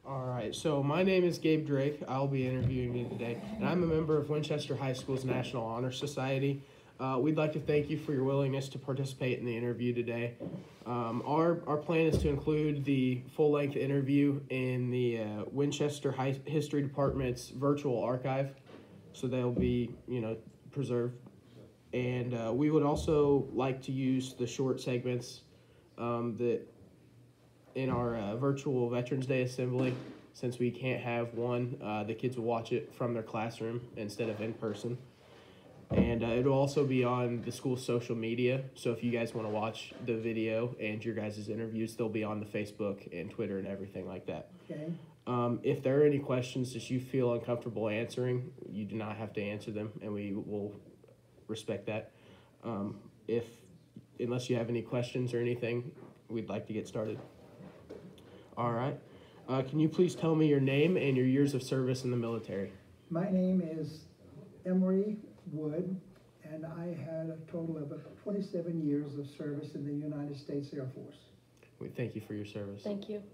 All right, so my name is Gabe Drake. I'll be interviewing you today, and I'm a member of Winchester High School's National Honor Society. We'd like to thank you for your willingness to participate in the interview today. Our plan is to include the full-length interview in the Winchester High History Department's virtual archive, so they'll be, preserved. And we would also like to use the short segments that in our virtual Veterans Day assembly. Since we can't have one, the kids will watch it from their classroom instead of in person. And it'll also be on the school's social media. So if you guys want to watch the video and your guys' interviews, they'll be on the Facebook and Twitter and everything like that. Okay. If there are any questions that you feel uncomfortable answering, you do not have to answer them, and we will respect that. Unless you have any questions or anything, we'd like to get started. All right. Can you please tell me your name and your years of service in the military? My name is Emery Wood, and I had a total of 27 years of service in the United States Air Force. We thank you for your service. Thank you.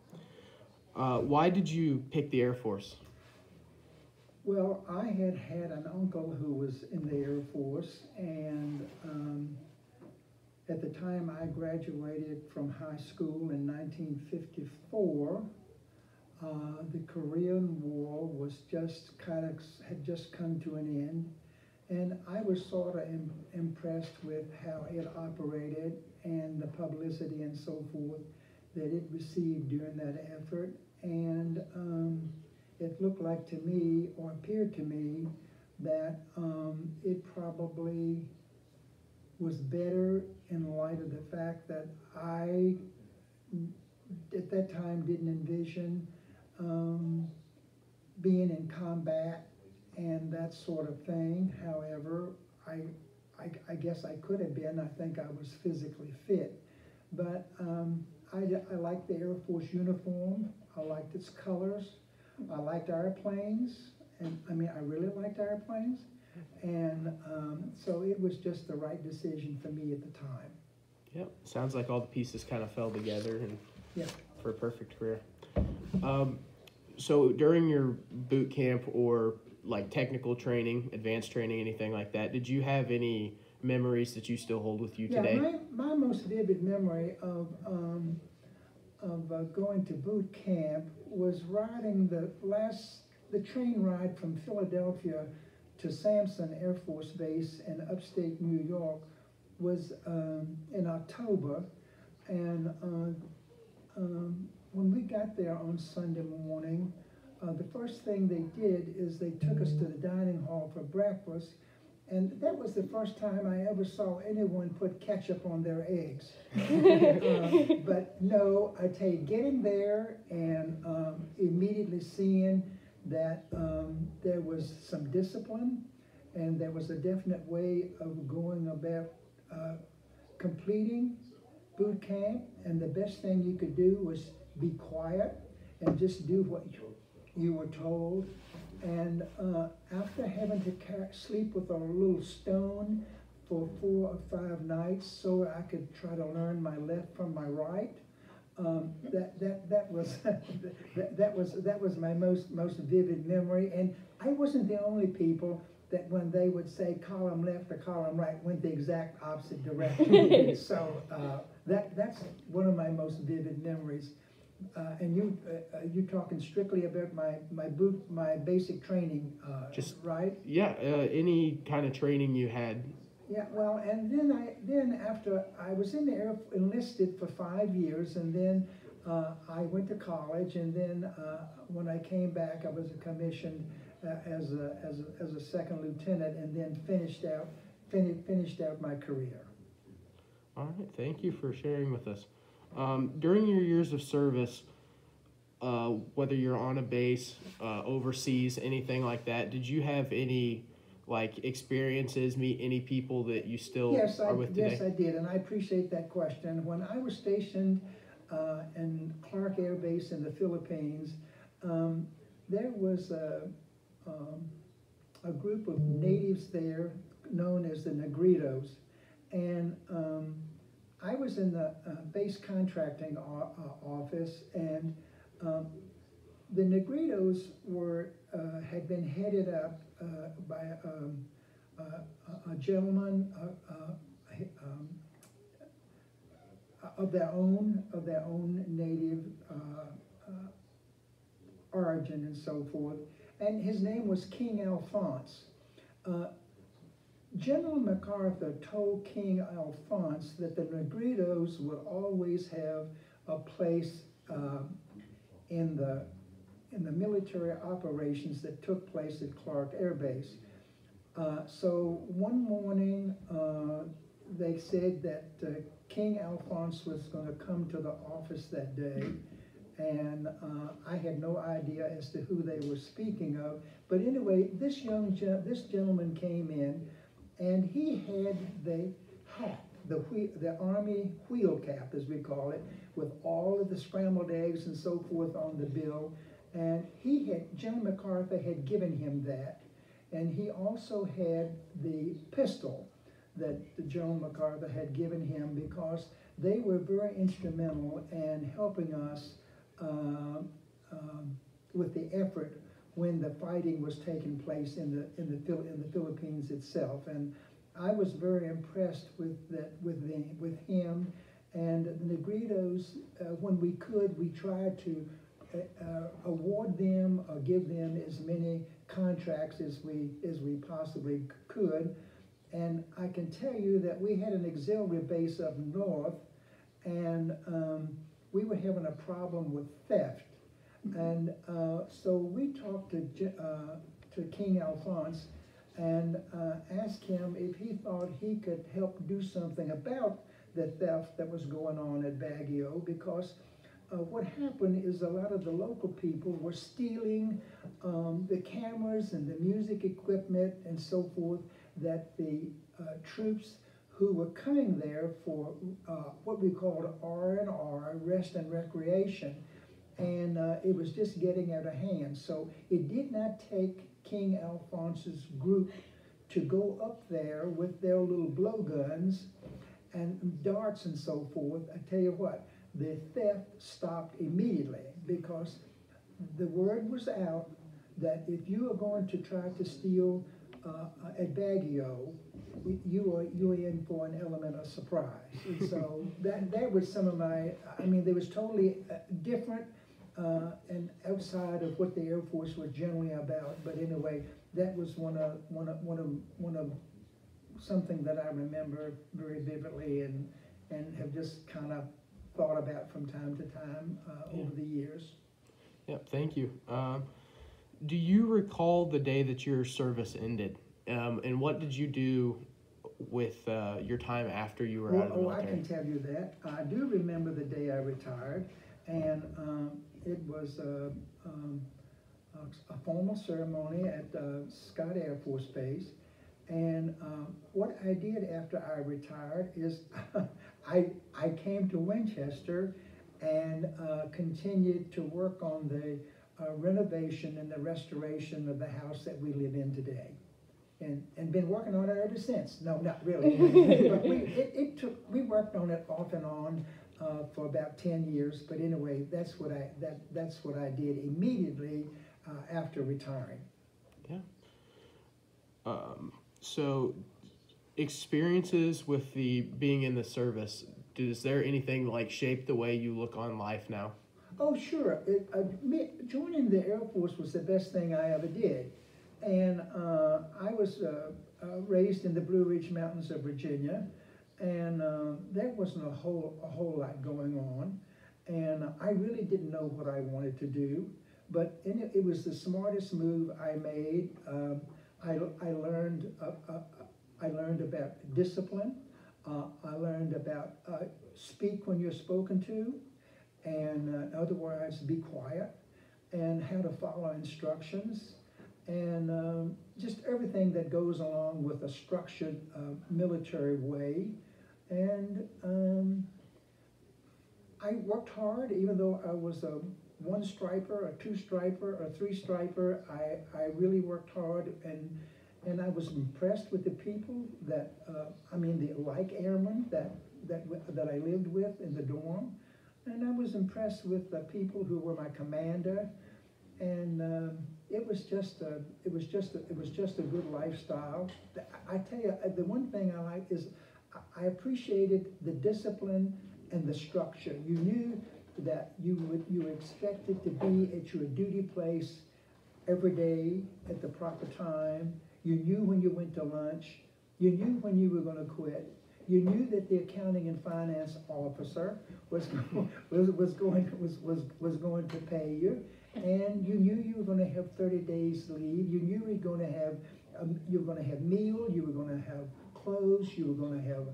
Why did you pick the Air Force? Well, I had an uncle who was in the Air Force, and at the time I graduated from high school in 1954, the Korean War was had just come to an end, and I was sort of impressed with how it operated and the publicity and so forth that it received during that effort. And it looked like to me, or appeared to me, that it probably was better in light of the fact that I, at that time, didn't envision being in combat and that sort of thing. However, I guess I could have been. I think I was physically fit. But I liked the Air Force uniform. I liked its colors. I liked airplanes. And I really liked airplanes. And so it was just the right decision for me at the time. Yep. Sounds like all the pieces kind of fell together and for a perfect career. So during your boot camp or like technical training, advanced training, anything like that, did you have any memories that you still hold with you today? Yeah, my most vivid memory of going to boot camp was riding the train ride from Philadelphia to Sampson Air Force Base in upstate New York was in October, and when we got there on Sunday morning, the first thing they did is they took us to the dining hall for breakfast, and that was the first time I ever saw anyone put ketchup on their eggs. But no, I tell you, getting there and immediately seeing that there was some discipline and there was a definite way of going about completing boot camp, and the best thing you could do was be quiet and just do what you were told. And after having to sleep with a little stone for 4 or 5 nights so I could try to learn my left from my right, that was my most vivid memory. And I wasn't the only people that when they would say column left or column right went the exact opposite direction. So that's one of my most vivid memories. And you talking strictly about my basic training, right? Yeah, any kind of training you had. Yeah, well, and then after I was in the enlisted for 5 years, and then I went to college, and then when I came back, I was commissioned as a second lieutenant, and then finished out my career. All right, thank you for sharing with us. During your years of service, whether you're on a base, overseas, anything like that, did you have any experiences, meet any people that you still are with today? Yes, I did, and I appreciate that question. When I was stationed in Clark Air Base in the Philippines, there was a group of natives there known as the Negritos, and I was in the base contracting office, and The Negritos had been headed up by a gentleman of their own native origin and so forth, and his name was King Alphonse. General MacArthur told King Alphonse that the Negritos would always have a place in the military operations that took place at Clark Air Base. So one morning, they said that King Alphonse was going to come to the office that day, and I had no idea as to who they were speaking of. But anyway, this gentleman came in, and he had the hat, the Army wheel cap, as we call it, with all of the scrambled eggs and so forth on the bill. And General MacArthur had given him that. And he also had the pistol that General MacArthur had given him, because they were very instrumental in helping us with the effort when the fighting was taking place in the Philippines itself. And I was very impressed with him. And the Negritos, when we could, we tried to award them or give them as many contracts as we possibly could. And I can tell you that we had an auxiliary base up north, and we were having a problem with theft. And so we talked to King Alphonse and asked him if he thought he could help do something about the theft that was going on at Baguio, because what happened is a lot of the local people were stealing the cameras and the music equipment and so forth that the troops who were coming there for what we called R&R, rest and recreation, and it was just getting out of hand. So it did not take King Alphonse's group to go up there with their little blowguns and darts and so forth. I tell you what, the theft stopped immediately, because the word was out that if you are going to try to steal at Baguio, you are in for an element of surprise. And so that was some of my, I mean, they was totally different and outside of what the Air Force was generally about. But anyway, that was one of something that I remember very vividly and have just kind of thought about from time to time over the years. Yep, thank you. Do you recall the day that your service ended? And what did you do with your time after you were out of the military? I can tell you that. I do remember the day I retired, and it was a formal ceremony at Scott Air Force Base. And what I did after I retired is I came to Winchester and continued to work on the renovation and the restoration of the house that we live in today. And been working on it ever since. No, not really. But we worked on it off and on for about 10 years. But anyway, that's what I did immediately after retiring. Yeah. So, experiences with the being in the service, is there anything like shape the way you look on life now? Oh, sure. Joining the Air Force was the best thing I ever did. And I was raised in the Blue Ridge Mountains of Virginia, and there wasn't a whole lot going on. And I really didn't know what I wanted to do, but it was the smartest move I made. I learned about discipline. I learned about speak when you're spoken to, and otherwise be quiet, and how to follow instructions, and just everything that goes along with a structured military way. And I worked hard, even though I was a one striper, a two striper, a three striper. I really worked hard, and I was impressed with the people that the like airmen that I lived with in the dorm, and I was impressed with the people who were my commander, and it was just a good lifestyle. I tell you, the one thing I like is I appreciated the discipline and the structure. You knew that you expected to be at your duty place every day at the proper time. You knew when you went to lunch. You knew when you were going to quit. You knew that the accounting and finance officer was going to pay you, and you knew you were going to have 30 days leave. You knew you were going to have meal. You were going to have clothes. You were going to have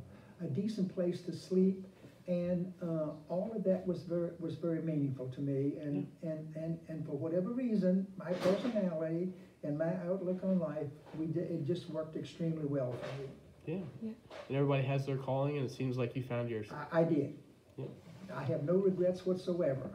a decent place to sleep. And all of that was very meaningful to me, and for whatever reason, my personality and my outlook on life, it just worked extremely well for me. Yeah. And everybody has their calling, and it seems like you found yours. I did. Yeah. I have no regrets whatsoever.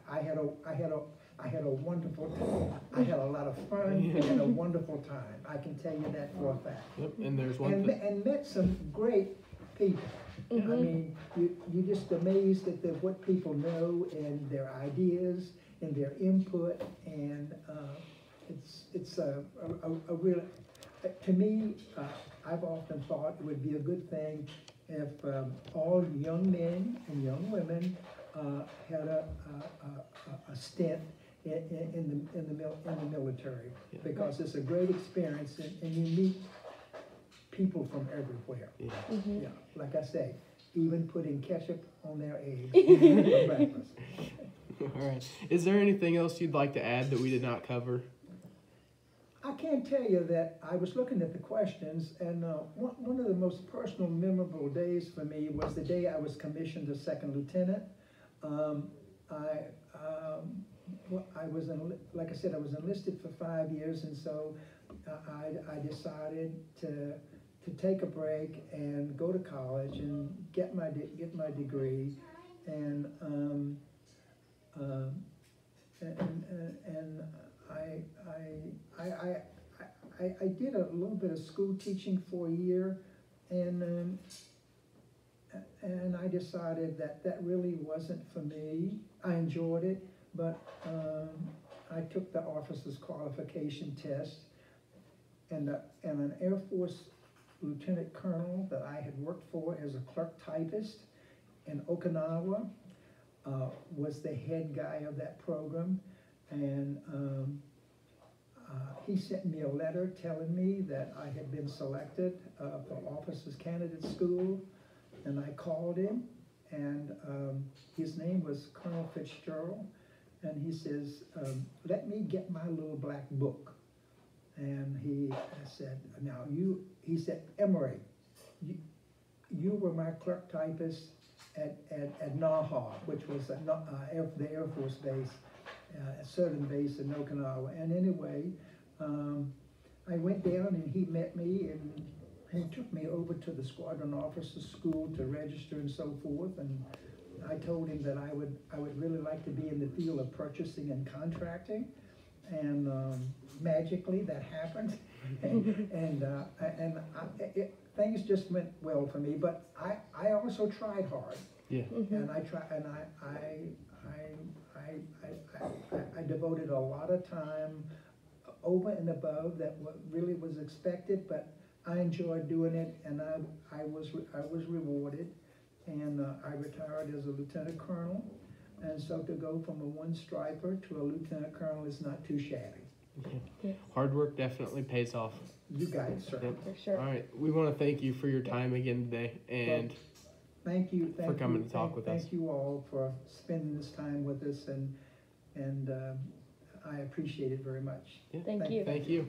I had a wonderful time. I had a lot of fun and a wonderful time. I can tell you that for a fact. Yep. And there's one and met some great people. I mean, you're just amazed at what people know and their ideas and their input, and it's a real, to me, I've often thought it would be a good thing if all young men and young women had a stint in the military, because it's a great experience, and you meet people from everywhere. Yeah, like I say, even putting ketchup on their eggs for breakfast. All right. Is there anything else you'd like to add that we did not cover? I can tell you that I was looking at the questions, and one of the most personal, memorable days for me was the day I was commissioned a second lieutenant. I was like I said, I was enlisted for 5 years, and so I decided to take a break and go to college and get my degree, and I did a little bit of school teaching for a year, and I decided that really wasn't for me. I enjoyed it, but I took the officer's qualification test, and an Air Force lieutenant colonel that I had worked for as a clerk typist in Okinawa was the head guy of that program, and he sent me a letter telling me that I had been selected for Officers Candidate School, and I called him, and his name was Colonel Fitzgerald, and he says, let me get my little black book. And I said, he said, Emery, you were my clerk typist at Naha, which was the Air Force base, Southern base in Okinawa. And anyway, I went down, and he met me, and he took me over to the squadron officers school to register and so forth. And I told him that I would really like to be in the field of purchasing and contracting, and magically that happened, and things just went well for me. But I also tried hard. Yeah. And I devoted a lot of time over and above that what really was expected, but I enjoyed doing it, and I was rewarded, and I retired as a lieutenant colonel, and so to go from a one striper to a lieutenant colonel is not too shabby. Yeah. Hard work definitely pays off. You got it, sir. Yep. For sure. All right, we want to thank you for your time again today, and thank you for coming to talk with us. Thank you all for spending this time with us, and I appreciate it very much. Yeah. Thank you. Thank you.